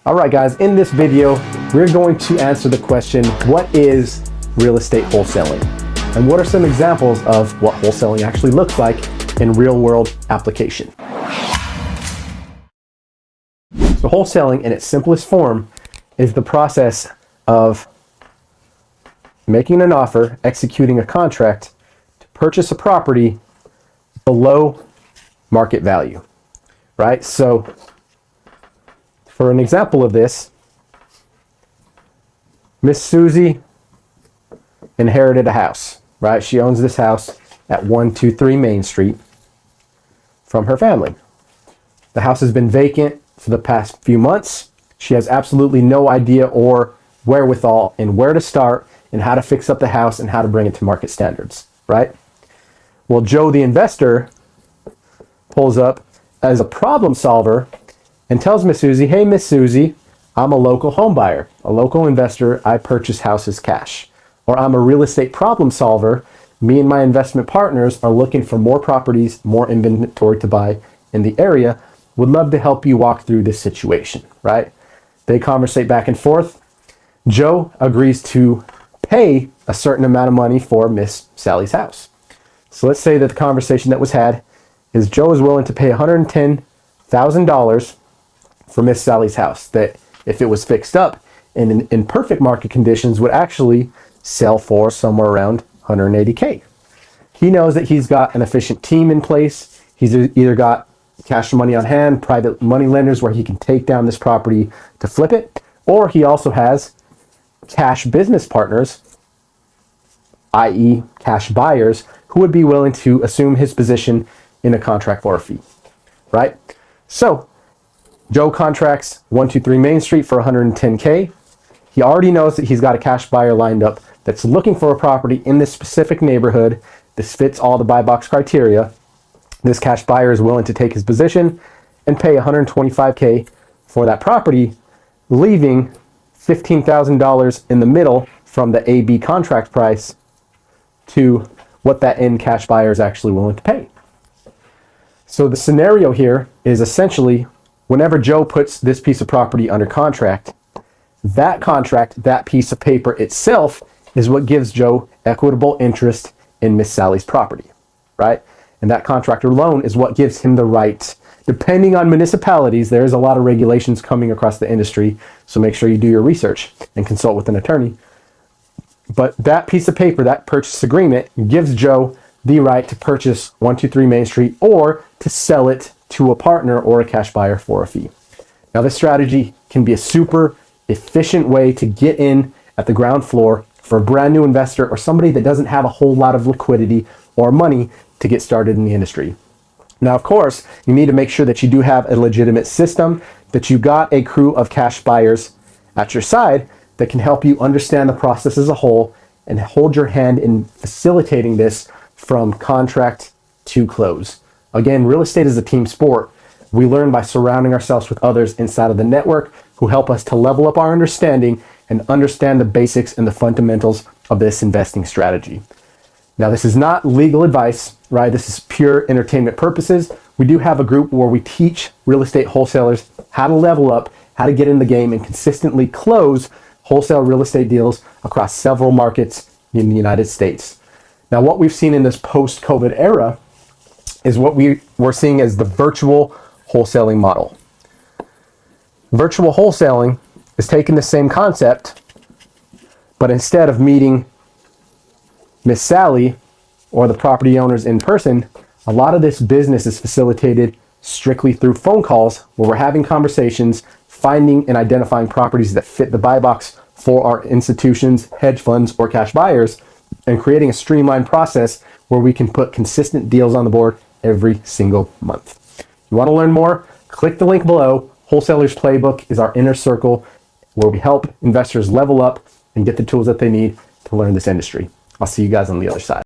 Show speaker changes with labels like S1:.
S1: All right, guys, in this video, we're going to answer the question, what is real estate wholesaling? And what are some examples of what wholesaling actually looks like in real world application? So wholesaling in its simplest form is the process of making an offer, executing a contract to purchase a property below market value, right? So for an example of this, Miss Susie inherited a house, right? She owns this house at 123 Main Street from her family. The house has been vacant for the past few months. She has absolutely no idea or wherewithal in where to start and how to fix up the house and how to bring it to market standards, right? Well, Joe, the investor, pulls up as a problem solver and tells Miss Susie, hey, Miss Susie, I'm a local home buyer, a local investor. I purchase houses cash. Or I'm a real estate problem solver. Me and my investment partners are looking for more properties, more inventory to buy in the area. Would love to help you walk through this situation, right? They conversate back and forth. Joe agrees to pay a certain amount of money for Miss Sally's house. So let's say that the conversation that was had is Joe is willing to pay $110,000 for Miss Sally's house, that if it was fixed up and in perfect market conditions would actually sell for somewhere around $180K. He knows that he's got an efficient team in place. He's either got cash money on hand, private money lenders where he can take down this property to flip it, or he also has cash business partners, i.e. cash buyers, who would be willing to assume his position in a contract for a fee, right? So Joe contracts 123 Main Street for $110K. He already knows that he's got a cash buyer lined up that's looking for a property in this specific neighborhood. This fits all the buy box criteria. This cash buyer is willing to take his position and pay $125K for that property, leaving $15,000 in the middle from the AB contract price to what that end cash buyer is actually willing to pay. So the scenario here is essentially whenever Joe puts this piece of property under contract, that piece of paper itself is what gives Joe equitable interest in Miss Sally's property, right? And that contract alone is what gives him the right. Depending on municipalities, there's a lot of regulations coming across the industry, so make sure you do your research and consult with an attorney. But that piece of paper, that purchase agreement, gives Joe the right to purchase 123 Main Street or to sell it to a partner or a cash buyer for a fee. Now, this strategy can be a super efficient way to get in at the ground floor for a brand new investor or somebody that doesn't have a whole lot of liquidity or money to get started in the industry. Now, of course, you need to make sure that you do have a legitimate system, that you got a crew of cash buyers at your side that can help you understand the process as a whole and hold your hand in facilitating this from contract to close. Again, real estate is a team sport. We learn by surrounding ourselves with others inside of the network who help us to level up our understanding and understand the basics and the fundamentals of this investing strategy. Now, this is not legal advice, right? This is pure entertainment purposes. We do have a group where we teach real estate wholesalers how to level up, how to get in the game and consistently close wholesale real estate deals across several markets in the United States. Now, what we've seen in this post-COVID era is what we're seeing as the virtual wholesaling model. Virtual wholesaling is taking the same concept, but instead of meeting Miss Sally or the property owners in person, a lot of this business is facilitated strictly through phone calls where we're having conversations, finding and identifying properties that fit the buy box for our institutions, hedge funds, or cash buyers, and creating a streamlined process where we can put consistent deals on the board every single month. You want to learn more? Click the link below. Wholesalers Playbook is our inner circle where we help investors level up and get the tools that they need to learn this industry. I'll see you guys on the other side.